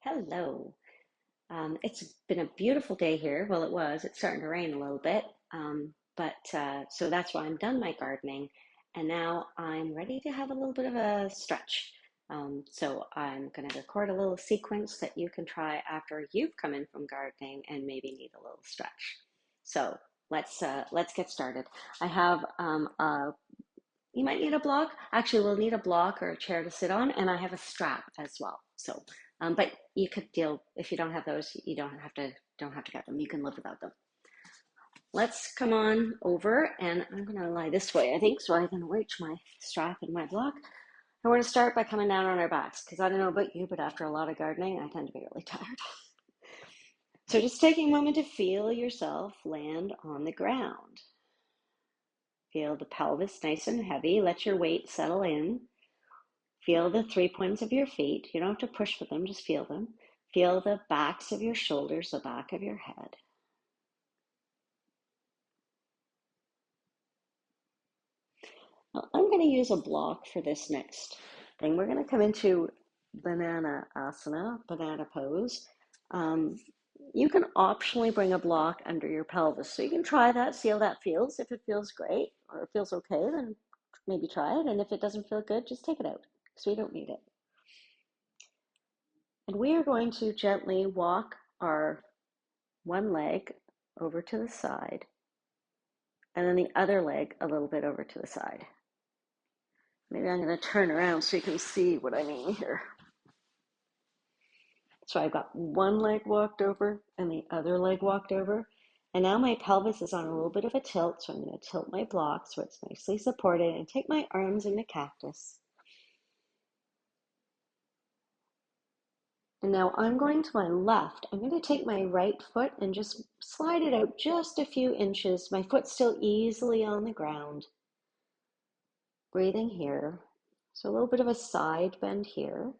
Hello. It's been a beautiful day here. Well, it was. It's starting to rain a little bit. So that's why I'm done my gardening. And now I'm ready to have a little bit of a stretch. So I'm going to record a little sequence that you can try after you've come in from gardening and maybe need a little stretch. So let's get started. I have you might need a block. Actually, we'll need a block or a chair to sit on, and I have a strap as well. But you could deal if you don't have those. You don't have to get them. You can live without them. Let's come on over, and I'm going to lie this way, I think, so I can reach my strap and my block. And we're going to start by coming down on our backs, because I don't know about you, but after a lot of gardening, I tend to be really tired. So just taking a moment to feel yourself land on the ground. Feel the pelvis nice and heavy. Let your weight settle in. Feel the 3 points of your feet. You don't have to push for them, just feel them. Feel the backs of your shoulders, the back of your head. Now, I'm going to use a block for this next thing. We're going to come into banana asana, banana pose. You can optionally bring a block under your pelvis. So you can try that, see how that feels. If it feels great or it feels okay, then maybe try it. And if it doesn't feel good, just take it out because we don't need it. And we are going to gently walk our one leg over to the side, and then the other leg a little bit over to the side. Maybe I'm going to turn around so you can see what I mean here. So I've got one leg walked over and the other leg walked over. And now my pelvis is on a little bit of a tilt, so I'm going to tilt my block so it's nicely supported and take my arms in the cactus. And now I'm going to my left. I'm going to take my right foot and just slide it out just a few inches. My foot's still easily on the ground. Breathing here. So a little bit of a side bend here.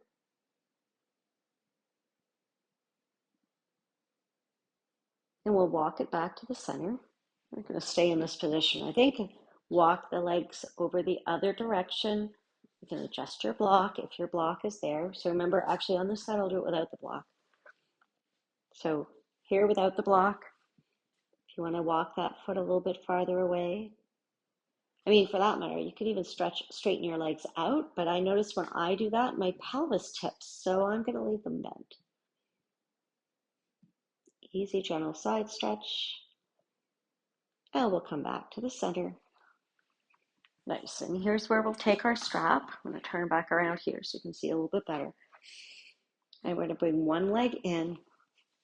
And we'll walk it back to the center. We're going to stay in this position, I think. Walk the legs over the other direction. You can adjust your block if your block is there. So remember, actually on this side, I'll do it without the block. So here without the block, if you want to walk that foot a little bit farther away. I mean, for that matter, you could even straighten your legs out, but I notice when I do that, my pelvis tips, so I'm going to leave them bent. Easy, gentle side stretch. And we'll come back to the center. Nice, and here's where we'll take our strap. I'm going to turn back around here so you can see a little bit better. I'm going to bring one leg in.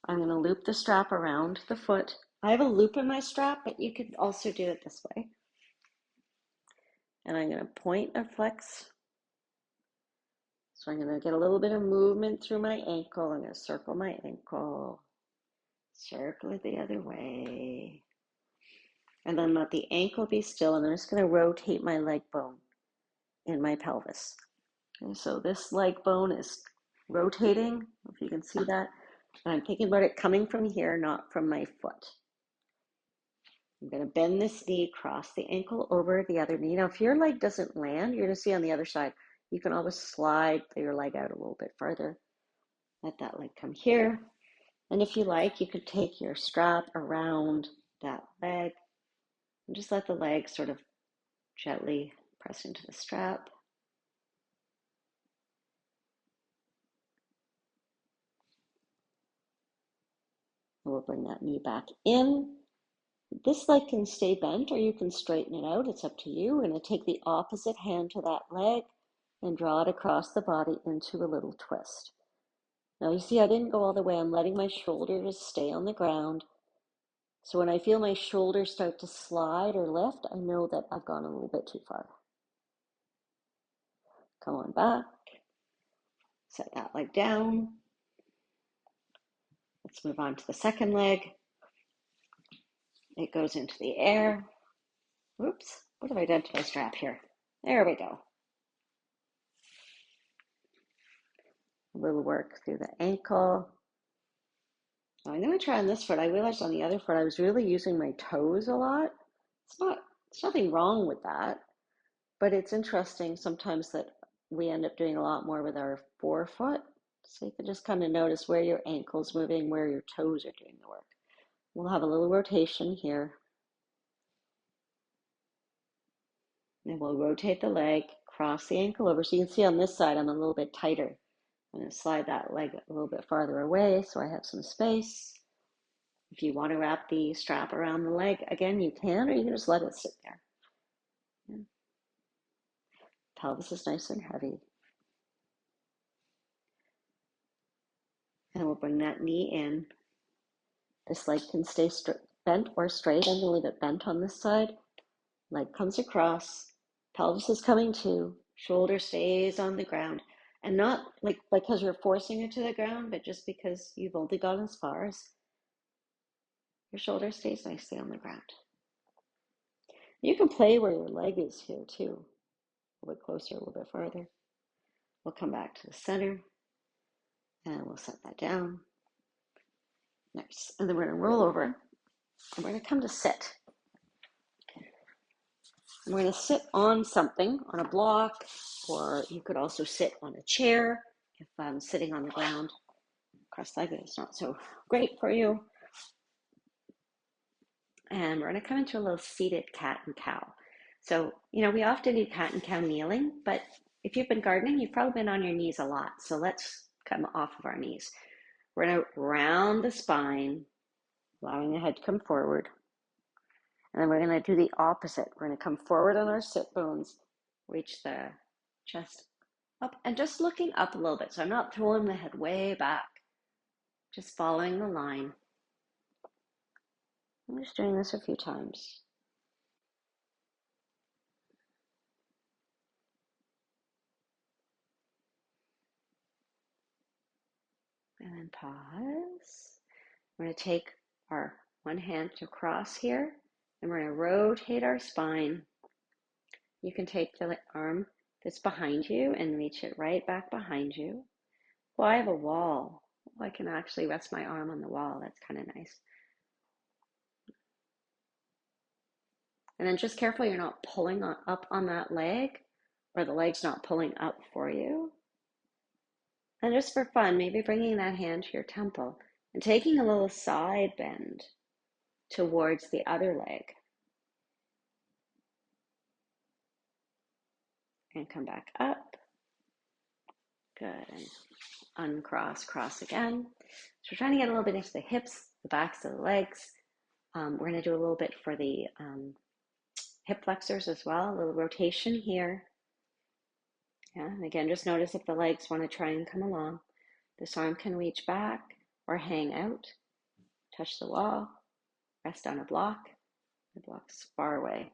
I'm going to loop the strap around the foot. I have a loop in my strap, but you could also do it this way. And I'm going to point or flex. So I'm going to get a little bit of movement through my ankle. I'm going to circle my ankle, circle it the other way. And then let the ankle be still, and I'm just going to rotate my leg bone in my pelvis. Okay, so this leg bone is rotating, if you can see that. And I'm thinking about it coming from here, not from my foot. I'm going to bend this knee, cross the ankle over the other knee. Now, if your leg doesn't land, you're going to see on the other side, you can always slide your leg out a little bit further. Let that leg come here. And if you like, you could take your strap around that leg and just let the leg sort of gently press into the strap. And we'll bring that knee back in. This leg can stay bent or you can straighten it out. It's up to you. We're going to take the opposite hand to that leg and draw it across the body into a little twist. Now you see I didn't go all the way. I'm letting my shoulders stay on the ground. So when I feel my shoulders start to slide or lift, I know that I've gone a little bit too far. Come on back. Set that leg down. Let's move on to the second leg. It goes into the air. Whoops, what have I done to my strap here? There we go. A little work through the ankle. Now I'm going to try on this foot. I realized on the other foot I was really using my toes a lot. It's nothing wrong with that, but it's interesting sometimes that we end up doing a lot more with our forefoot. So you can just kind of notice where your ankle's moving, where your toes are doing the work. We'll have a little rotation here. And we'll rotate the leg, cross the ankle over. So you can see on this side, I'm a little bit tighter. I'm going to slide that leg a little bit farther away so I have some space. If you want to wrap the strap around the leg, again, you can, or you can just let it sit there. Yeah. Pelvis is nice and heavy. And we'll bring that knee in. This leg can stay bent or straight. I'm going to leave it bent on this side. Leg comes across, pelvis is coming to, shoulder stays on the ground. And not like because you're forcing it to the ground, but just because you've only gone as far as your shoulder stays nicely on the ground. You can play where your leg is here too. A little bit closer, a little bit farther. We'll come back to the center and we'll set that down. Nice. And then we're going to roll over and we're going to come to sit. And we're going to sit on something, on a block, or you could also sit on a chair if sitting on the ground cross-legged is not so great for you. And we're going to come into a little seated cat and cow. So, we often do cat and cow kneeling, but if you've been gardening, you've probably been on your knees a lot. So let's come off of our knees. We're going to round the spine, allowing the head to come forward. And then we're going to do the opposite. We're going to come forward on our sit bones, reach the chest up, and just looking up a little bit. So I'm not throwing the head way back, just following the line. I'm just doing this a few times. And then pause. We're going to take our one hand to cross here, and we're going to rotate our spine. You can take the arm that's behind you and reach it right back behind you. Well, I have a wall. I can actually rest my arm on the wall. That's kind of nice. And then just careful you're not pulling up on that leg, or the leg's not pulling up for you. And just for fun, maybe bringing that hand to your temple and taking a little side bend towards the other leg. And come back up. Good. And uncross, cross again. So we're trying to get a little bit into the hips, the backs of the legs. We're going to do a little bit for the hip flexors as well, a little rotation here. Yeah, and again, just notice if the legs want to try and come along. This arm can reach back or hang out, touch the wall, rest on a block. The block's far away.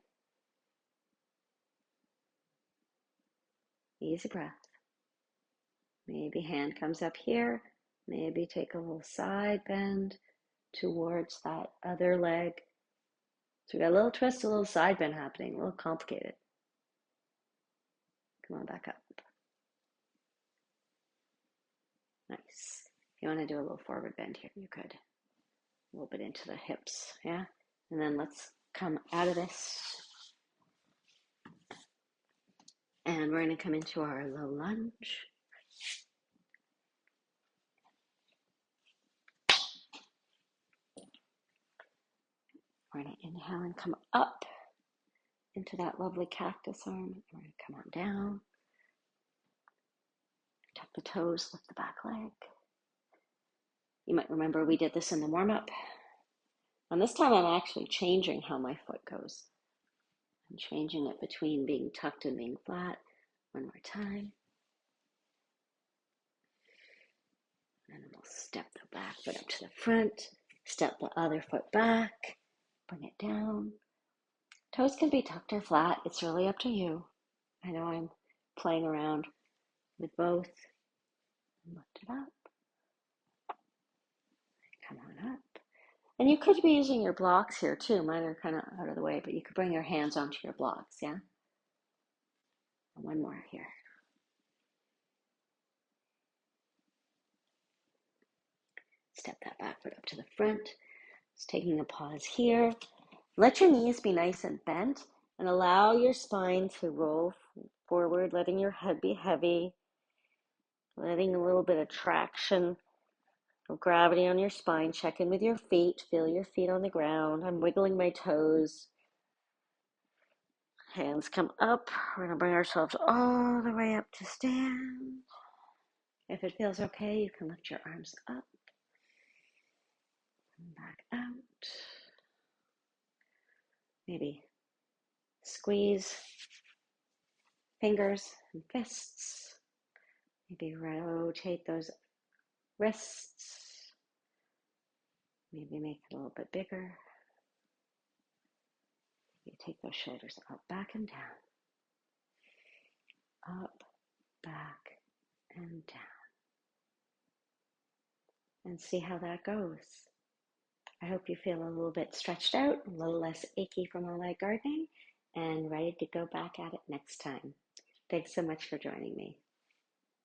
Easy breath. Maybe hand comes up here. Maybe take a little side bend towards that other leg. So we got a little twist, a little side bend happening, a little complicated. Come on back up. Nice. If you want to do a little forward bend here, you could. A little bit into the hips, yeah? And then let's come out of this. And we're going to come into our low lunge. We're going to inhale and come up into that lovely cactus arm. We're going to come on down. Tuck the toes, lift the back leg. You might remember we did this in the warm-up. And this time I'm actually changing how my foot goes. I'm changing it between being tucked and being flat. One more time. And then we'll step the back foot up to the front. Step the other foot back. Bring it down. Toes can be tucked or flat. It's really up to you. I know I'm playing around with both. Lift it up. Come on up. And you could be using your blocks here too. Mine are kind of out of the way, but you could bring your hands onto your blocks, yeah? And one more here. Step that back foot up to the front. Just taking a pause here. Let your knees be nice and bent and allow your spine to roll forward, letting your head be heavy. letting a little bit of traction of gravity on your spine. Check in with your feet. Feel your feet on the ground. I'm wiggling my toes. Hands come up. We're going to bring ourselves all the way up to stand. If it feels okay, you can lift your arms up and back out. Maybe squeeze fingers and fists. Maybe rotate those wrists. Maybe make it a little bit bigger. You take those shoulders up, back, and down. Up, back, and down. And see how that goes. I hope you feel a little bit stretched out, a little less achy from all that gardening, and ready to go back at it next time. Thanks so much for joining me.